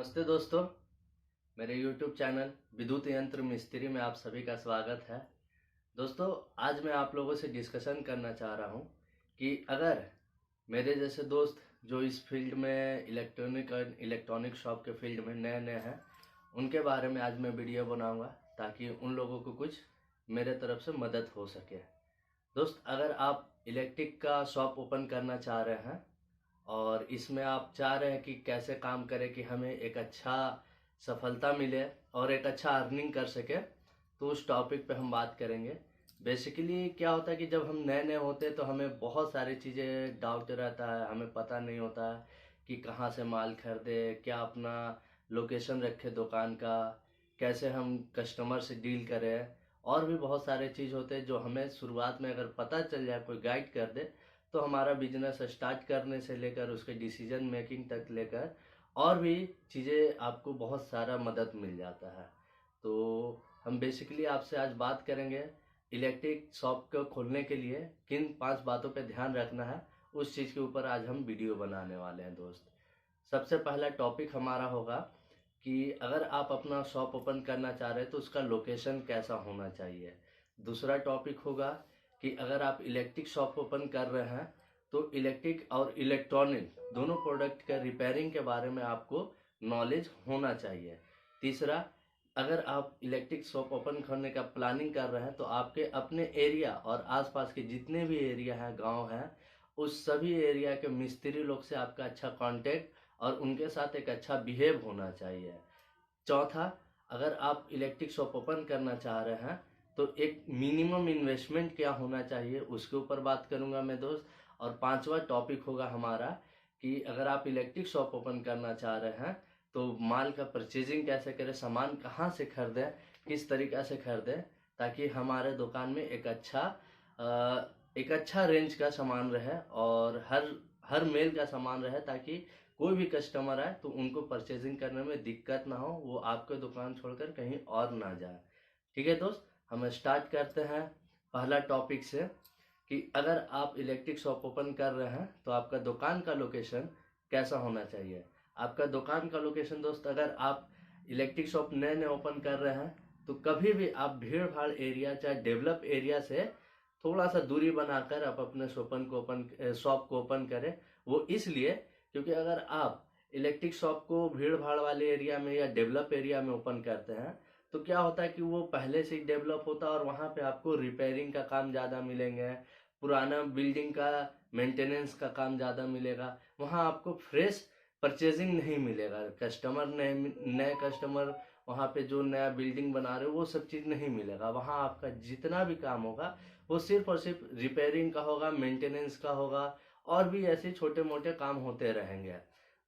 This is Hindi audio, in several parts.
नमस्ते दोस्तों, मेरे YouTube चैनल विद्युत यंत्र मिस्त्री में आप सभी का स्वागत है। दोस्तों, आज मैं आप लोगों से डिस्कशन करना चाह रहा हूं कि अगर मेरे जैसे दोस्त जो इस फील्ड में इलेक्ट्रॉनिक शॉप के फील्ड में नए हैं, उनके बारे में आज मैं वीडियो बनाऊंगा ताकि उन लोगों को कुछ मेरे तरफ से मदद हो सके। दोस्त, अगर आप इलेक्ट्रिक का शॉप ओपन करना चाह रहे हैं और इसमें आप चाह रहे हैं कि कैसे काम करें कि हमें एक अच्छा सफलता मिले और एक अच्छा अर्निंग कर सके, तो उस टॉपिक पे हम बात करेंगे। बेसिकली क्या होता है कि जब हम नए होते हैं तो हमें बहुत सारी चीज़ें डाउट रहता है, हमें पता नहीं होता है कि कहाँ से माल खरीदे, क्या अपना लोकेशन रखे दुकान का, कैसे हम कस्टमर से डील करें, और भी बहुत सारे चीज़ होते हैं जो हमें शुरुआत में अगर पता चल जाए, कोई गाइड कर दे, तो हमारा बिजनेस स्टार्ट करने से लेकर उसके डिसीजन मेकिंग तक लेकर और भी चीज़ें आपको बहुत सारा मदद मिल जाता है। तो हम बेसिकली आपसे आज बात करेंगे इलेक्ट्रिक शॉप को खोलने के लिए किन 5 बातों पे ध्यान रखना है, उस चीज़ के ऊपर आज हम वीडियो बनाने वाले हैं दोस्त। सबसे पहला टॉपिक हमारा होगा कि अगर आप अपना शॉप ओपन करना चाह रहे हैं तो उसका लोकेशन कैसा होना चाहिए। दूसरा टॉपिक होगा कि अगर आप इलेक्ट्रिक शॉप ओपन कर रहे हैं तो इलेक्ट्रिक और इलेक्ट्रॉनिक दोनों प्रोडक्ट का रिपेयरिंग के बारे में आपको नॉलेज होना चाहिए। तीसरा, अगर आप इलेक्ट्रिक शॉप ओपन करने का प्लानिंग कर रहे हैं तो आपके अपने एरिया और आसपास के जितने भी एरिया हैं, गांव हैं, उस सभी एरिया के मिस्त्री लोग से आपका अच्छा कांटेक्ट और उनके साथ एक अच्छा बिहेव होना चाहिए। चौथा, अगर आप इलेक्ट्रिक शॉप ओपन करना चाह रहे हैं तो एक मिनिमम इन्वेस्टमेंट क्या होना चाहिए, उसके ऊपर बात करूंगा मैं दोस्त। और पांचवा टॉपिक होगा हमारा कि अगर आप इलेक्ट्रिक शॉप ओपन करना चाह रहे हैं तो माल का परचेजिंग कैसे करें, सामान कहाँ से खरीदें, किस तरीक़ा से खरीदें, ताकि हमारे दुकान में एक अच्छा रेंज का सामान रहे और हर मेल का सामान रहे, ताकि कोई भी कस्टमर आए तो उनको परचेजिंग करने में दिक्कत ना हो, वो आपके दुकान छोड़कर कहीं और ना जाए। ठीक है दोस्त, हम स्टार्ट करते हैं पहला टॉपिक से कि अगर आप इलेक्ट्रिक शॉप ओपन कर रहे हैं तो आपका दुकान का लोकेशन कैसा होना चाहिए। आपका दुकान का लोकेशन दोस्त, अगर आप इलेक्ट्रिक शॉप नए ओपन कर रहे हैं तो कभी भी आप भीड़ भाड़ एरिया चाहे डेवलप एरिया से थोड़ा सा दूरी बनाकर आप अपने शॉप को ओपन करें। वो इसलिए क्योंकि अगर आप इलेक्ट्रिक शॉप को भीड़ भाड़ वाले एरिया में या डेवलप एरिया में ओपन करते हैं तो क्या होता है कि वो पहले से ही डेवलप होता है और वहाँ पे आपको रिपेयरिंग का काम ज़्यादा मिलेंगे, पुराना बिल्डिंग का मेंटेनेंस का काम ज़्यादा मिलेगा, वहाँ आपको फ्रेश परचेजिंग नहीं मिलेगा। नए कस्टमर वहाँ पे जो नया बिल्डिंग बना रहे हो वो सब चीज़ नहीं मिलेगा। वहाँ आपका जितना भी काम होगा वो सिर्फ और सिर्फ रिपेयरिंग का होगा, मेंटेनेंस का होगा, और भी ऐसे छोटे मोटे काम होते रहेंगे।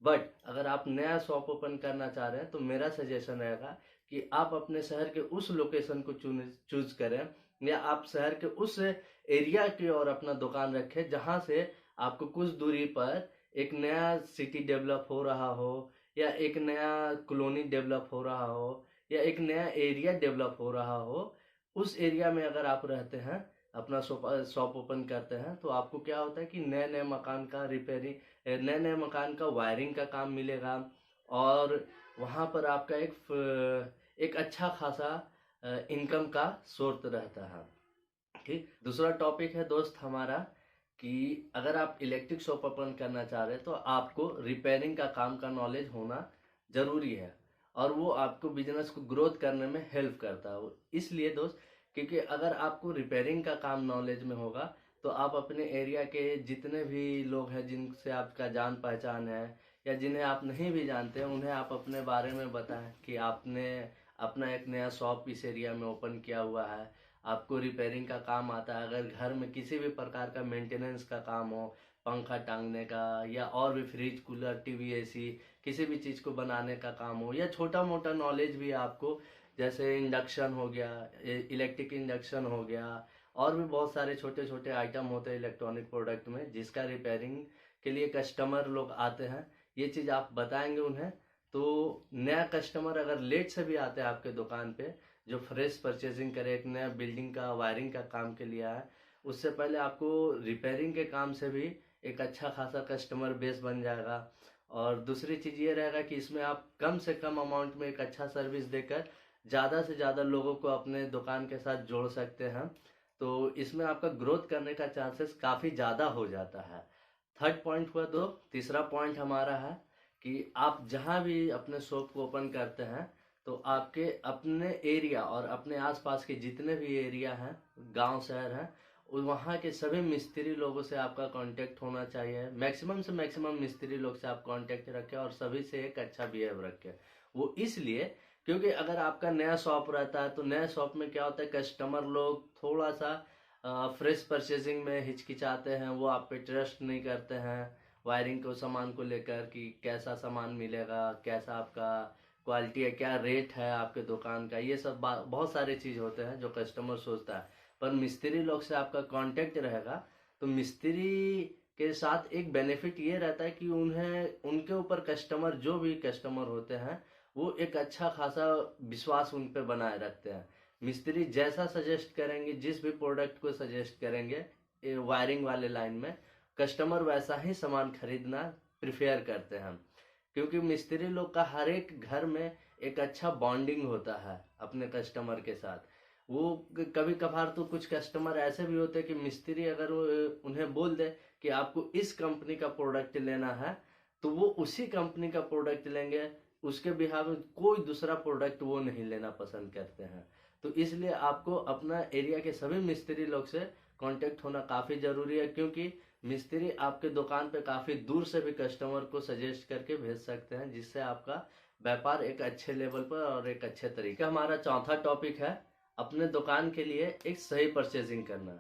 बट अगर आप नया शॉप ओपन करना चाह रहे हैं तो मेरा सजेशन रहेगा कि आप अपने शहर के उस लोकेशन को चूज करें, या आप शहर के उस एरिया की ओर अपना दुकान रखें जहां से आपको कुछ दूरी पर एक नया सिटी डेवलप हो रहा हो, या एक नया कॉलोनी डेवलप हो रहा हो, या एक नया एरिया डेवलप हो रहा हो। उस एरिया में अगर आप रहते हैं, अपना शॉप ओपन करते हैं, तो आपको क्या होता है कि नए मकान का रिपेयरिंग, नए मकान का वायरिंग का काम मिलेगा, और वहाँ पर आपका एक अच्छा खासा इनकम का सोर्स रहता है। ठीक, दूसरा टॉपिक है दोस्त हमारा कि अगर आप इलेक्ट्रिक शॉप ओपन करना चाह रहे हैं तो आपको रिपेयरिंग का काम का नॉलेज होना जरूरी है, और वो आपको बिजनेस को ग्रोथ करने में हेल्प करता है। इसलिए दोस्त, क्योंकि अगर आपको रिपेयरिंग का काम नॉलेज में होगा तो आप अपने एरिया के जितने भी लोग हैं जिनसे आपका जान पहचान है, या जिन्हें आप नहीं भी जानते हैं, उन्हें आप अपने बारे में बताएं कि आपने अपना एक नया शॉप इस एरिया में ओपन किया हुआ है, आपको रिपेयरिंग का काम आता है। अगर घर में किसी भी प्रकार का मेंटेनेंस का काम हो, पंखा टांगने का, या और भी फ्रिज कूलर टीवी एसी किसी भी चीज़ को बनाने का काम हो, या छोटा मोटा नॉलेज भी आपको, जैसे इंडक्शन हो गया, इलेक्ट्रिक इंडक्शन हो गया, और भी बहुत सारे छोटे छोटे आइटम होते हैं इलेक्ट्रॉनिक प्रोडक्ट में जिसका रिपेयरिंग के लिए कस्टमर लोग आते हैं, ये चीज़ आप बताएंगे उन्हें। तो नया कस्टमर अगर लेट से भी आते हैं आपके दुकान पे, जो फ्रेश परचेजिंग करे, एक नया बिल्डिंग का वायरिंग का काम के लिए आए, उससे पहले आपको रिपेयरिंग के काम से भी एक अच्छा खासा कस्टमर बेस बन जाएगा। और दूसरी चीज़ ये रहेगा कि इसमें आप कम से कम अमाउंट में एक अच्छा सर्विस देकर ज़्यादा से ज़्यादा लोगों को अपने दुकान के साथ जोड़ सकते हैं। तो इसमें आपका ग्रोथ करने का चांसेस काफ़ी ज़्यादा हो जाता है। थर्ड पॉइंट हुआ। तो तीसरा पॉइंट हमारा है कि आप जहाँ भी अपने शॉप को ओपन करते हैं तो आपके अपने एरिया और अपने आसपास के जितने भी एरिया हैं, गांव शहर हैं, वहाँ के सभी मिस्त्री लोगों से आपका कांटेक्ट होना चाहिए। मैक्सिमम से मैक्सिमम मिस्त्री लोग से आप कांटेक्ट रखें और सभी से एक अच्छा बिहेव रखें। वो इसलिए क्योंकि अगर आपका नया शॉप रहता है तो नया शॉप में क्या होता है, कस्टमर लोग थोड़ा सा फ्रेश परचेजिंग में हिचकिचाते हैं, वो आप पे ट्रस्ट नहीं करते हैं वायरिंग को सामान को लेकर कि कैसा सामान मिलेगा, कैसा आपका क्वालिटी है, क्या रेट है आपके दुकान का। ये सब बहुत सारे चीज़ होते हैं जो कस्टमर सोचता है। पर मिस्त्री लोग से आपका कांटेक्ट रहेगा तो मिस्त्री के साथ एक बेनिफिट ये रहता है कि उन्हें उनके ऊपर कस्टमर जो भी कस्टमर होते हैं वो एक अच्छा खासा विश्वास उन पे बनाए रखते हैं। मिस्त्री जैसा सजेस्ट करेंगे, जिस भी प्रोडक्ट को सजेस्ट करेंगे वायरिंग वाले लाइन में, कस्टमर वैसा ही सामान खरीदना प्रिफेयर करते हैं। क्योंकि मिस्त्री लोग का हर एक घर में एक अच्छा बॉन्डिंग होता है अपने कस्टमर के साथ। वो कभी कभार तो कुछ कस्टमर ऐसे भी होते हैं कि मिस्त्री अगर उन्हें बोल दे कि आपको इस कंपनी का प्रोडक्ट लेना है तो वो उसी कंपनी का प्रोडक्ट लेंगे, उसके बिहाफ में कोई दूसरा प्रोडक्ट वो नहीं लेना पसंद करते हैं। तो इसलिए आपको अपना एरिया के सभी मिस्त्री लोग से कांटेक्ट होना काफ़ी ज़रूरी है, क्योंकि मिस्त्री आपके दुकान पे काफ़ी दूर से भी कस्टमर को सजेस्ट करके भेज सकते हैं, जिससे आपका व्यापार एक अच्छे लेवल पर और एक अच्छे तरीके। हमारा चौथा टॉपिक है अपने दुकान के लिए एक सही परचेजिंग करना।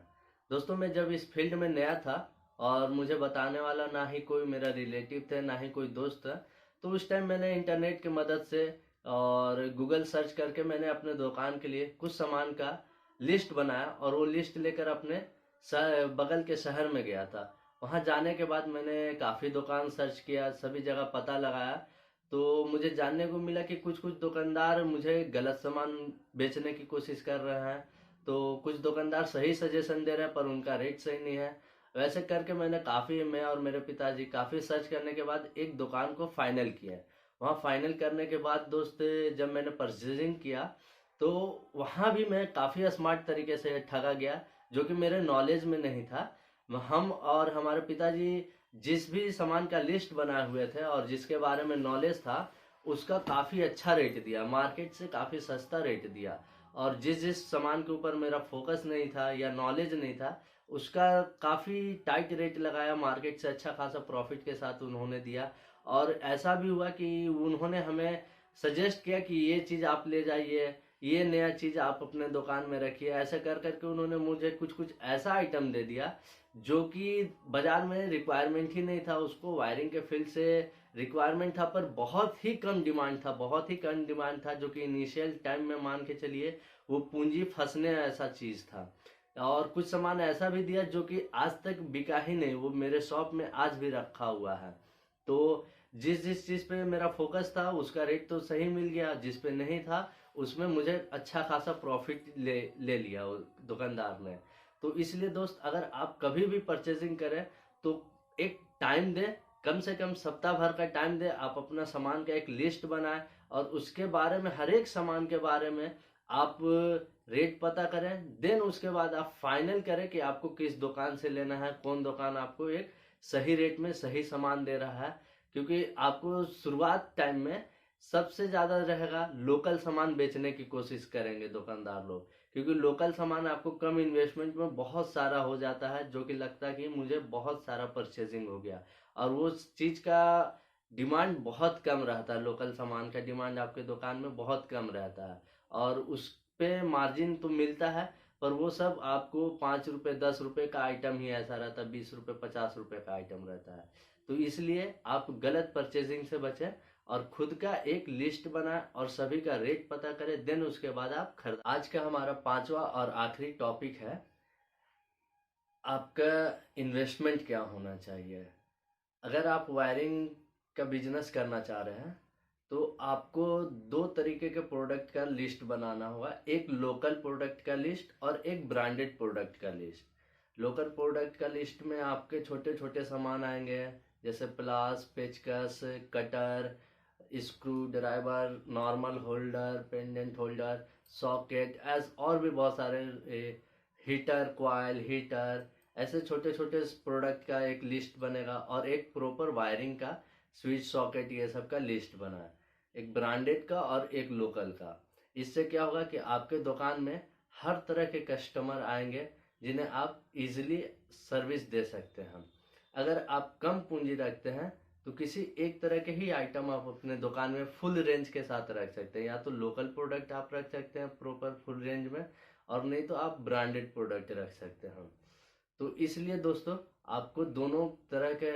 दोस्तों, मैं जब इस फील्ड में नया था और मुझे बताने वाला ना ही कोई मेरा रिलेटिव थे ना ही कोई दोस्त था, तो उस टाइम मैंने इंटरनेट की मदद से और गूगल सर्च करके मैंने अपने दुकान के लिए कुछ सामान का लिस्ट बनाया और वो लिस्ट लेकर अपने बगल के शहर में गया था। वहाँ जाने के बाद मैंने काफ़ी दुकान सर्च किया, सभी जगह पता लगाया, तो मुझे जानने को मिला कि कुछ कुछ दुकानदार मुझे गलत सामान बेचने की कोशिश कर रहे हैं, तो कुछ दुकानदार सही सजेशन दे रहे हैं पर उनका रेट सही नहीं है। वैसे करके मैं और मेरे पिताजी काफ़ी सर्च करने के बाद एक दुकान को फाइनल किया। वहाँ फाइनल करने के बाद दोस्त, जब मैंने परचेजिंग किया तो वहाँ भी मैं काफ़ी स्मार्ट तरीके से ठगा गया, जो कि मेरे नॉलेज में नहीं था। हम और हमारे पिताजी जिस भी सामान का लिस्ट बनाए हुए थे और जिसके बारे में नॉलेज था उसका काफ़ी अच्छा रेट दिया, मार्केट से काफ़ी सस्ता रेट दिया। और जिस जिस सामान के ऊपर मेरा फोकस नहीं था या नॉलेज नहीं था उसका काफ़ी टाइट रेट लगाया, मार्केट से अच्छा खासा प्रॉफिट के साथ उन्होंने दिया। और ऐसा भी हुआ कि उन्होंने हमें सजेस्ट किया कि ये चीज़ आप ले जाइए, ये नया चीज़ आप अपने दुकान में रखिए। ऐसा कर करके उन्होंने मुझे कुछ कुछ ऐसा आइटम दे दिया जो कि बाजार में रिक्वायरमेंट ही नहीं था, उसको वायरिंग के फील्ड से रिक्वायरमेंट था पर बहुत ही कम डिमांड था, बहुत ही कम डिमांड था, जो कि इनिशियल टाइम में मान के चलिए वो पूंजी फंसने ऐसा चीज़ था। और कुछ सामान ऐसा भी दिया जो कि आज तक बिका ही नहीं, वो मेरे शॉप में आज भी रखा हुआ है। तो जिस जिस चीज़ पे मेरा फोकस था उसका रेट तो सही मिल गया, जिस पे नहीं था उसमें मुझे अच्छा खासा प्रॉफिट ले लिया वो दुकानदार ने। तो इसलिए दोस्त, अगर आप कभी भी परचेजिंग करें तो एक टाइम दें, कम से कम सप्ताह भर का टाइम दें, आप अपना सामान का एक लिस्ट बनाएं और उसके बारे में, हर एक सामान के बारे में आप रेट पता करें। देन उसके बाद आप फाइनल करें कि आपको किस दुकान से लेना है, कौन दुकान आपको एक सही रेट में सही सामान दे रहा है। क्योंकि आपको शुरुआत टाइम में सबसे ज़्यादा रहेगा लोकल सामान बेचने की कोशिश करेंगे दुकानदार लोग, क्योंकि लोकल सामान आपको कम इन्वेस्टमेंट में बहुत सारा हो जाता है, जो कि लगता है कि मुझे बहुत सारा परचेजिंग हो गया। और वो चीज़ का डिमांड बहुत कम रहता है, लोकल सामान का डिमांड आपके दुकान में बहुत कम रहता है और उस पे मार्जिन तो मिलता है, पर वो सब आपको 5 रुपये 10 रुपये का आइटम ही ऐसा रहता है, 20 रुपये 50 रुपये का आइटम रहता है। तो इसलिए आप गलत परचेजिंग से बचें और खुद का एक लिस्ट बनाएं और सभी का रेट पता करें, देन उसके बाद आप खरीद। आज का हमारा पांचवा और आखिरी टॉपिक है आपका इन्वेस्टमेंट क्या होना चाहिए। अगर आप वायरिंग का बिजनेस करना चाह रहे हैं तो आपको दो तरीके के प्रोडक्ट का लिस्ट बनाना होगा, एक लोकल प्रोडक्ट का लिस्ट और एक ब्रांडेड प्रोडक्ट का लिस्ट। लोकल प्रोडक्ट का लिस्ट में आपके छोटे छोटे सामान आएंगे, जैसे प्लास, पेचकस, cutter, screwdriver, normal holder, pendant holder, socket, एज और भी बहुत सारे हीटर, कॉइल हीटर, ऐसे छोटे छोटे प्रोडक्ट का एक लिस्ट बनेगा और एक प्रॉपर वायरिंग का स्विच सॉकेट ये सब का लिस्ट बना है, एक ब्रांडेड का और एक लोकल का। इससे क्या होगा कि आपके दुकान में हर तरह के कस्टमर आएंगे जिन्हें आप इजीली सर्विस दे सकते हैं। अगर आप कम पूंजी रखते हैं तो किसी एक तरह के ही आइटम आप अपने दुकान में फुल रेंज के साथ रख सकते हैं, या तो लोकल प्रोडक्ट आप रख सकते हैं प्रॉपर फुल रेंज में, और नहीं तो आप ब्रांडेड प्रोडक्ट रख सकते हैं। तो इसलिए दोस्तों आपको दोनों तरह के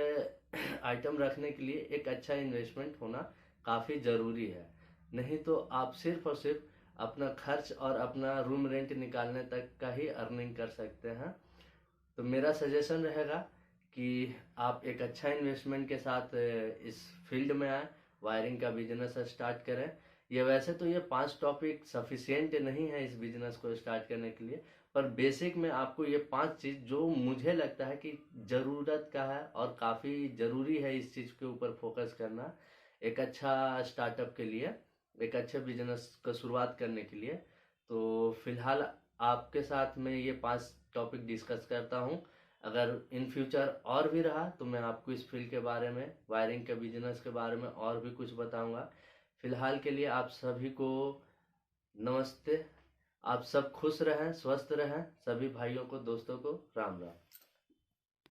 आइटम रखने के लिए एक अच्छा इन्वेस्टमेंट होना काफ़ी ज़रूरी है। नहीं तो आप सिर्फ और सिर्फ अपना खर्च और अपना रूम रेंट निकालने तक का ही अर्निंग कर सकते हैं। तो मेरा सजेशन रहेगा कि आप एक अच्छा इन्वेस्टमेंट के साथ इस फील्ड में आए, वायरिंग का बिजनेस स्टार्ट करें। ये वैसे तो ये 5 टॉपिक सफिशिएंट नहीं है इस बिजनेस को स्टार्ट करने के लिए, पर बेसिक में आपको ये 5 चीज़ जो मुझे लगता है कि ज़रूरत का है और काफ़ी ज़रूरी है इस चीज़ के ऊपर फोकस करना एक अच्छा स्टार्टअप के लिए, एक अच्छे बिजनेस का शुरुआत करने के लिए। तो फिलहाल आपके साथ में ये 5 टॉपिक डिस्कस करता हूँ। अगर इन फ्यूचर और भी रहा तो मैं आपको इस फील्ड के बारे में, वायरिंग के बिजनेस के बारे में और भी कुछ बताऊंगा। फिलहाल के लिए आप सभी को नमस्ते। आप सब खुश रहें, स्वस्थ रहें। सभी भाइयों को, दोस्तों को राम राम।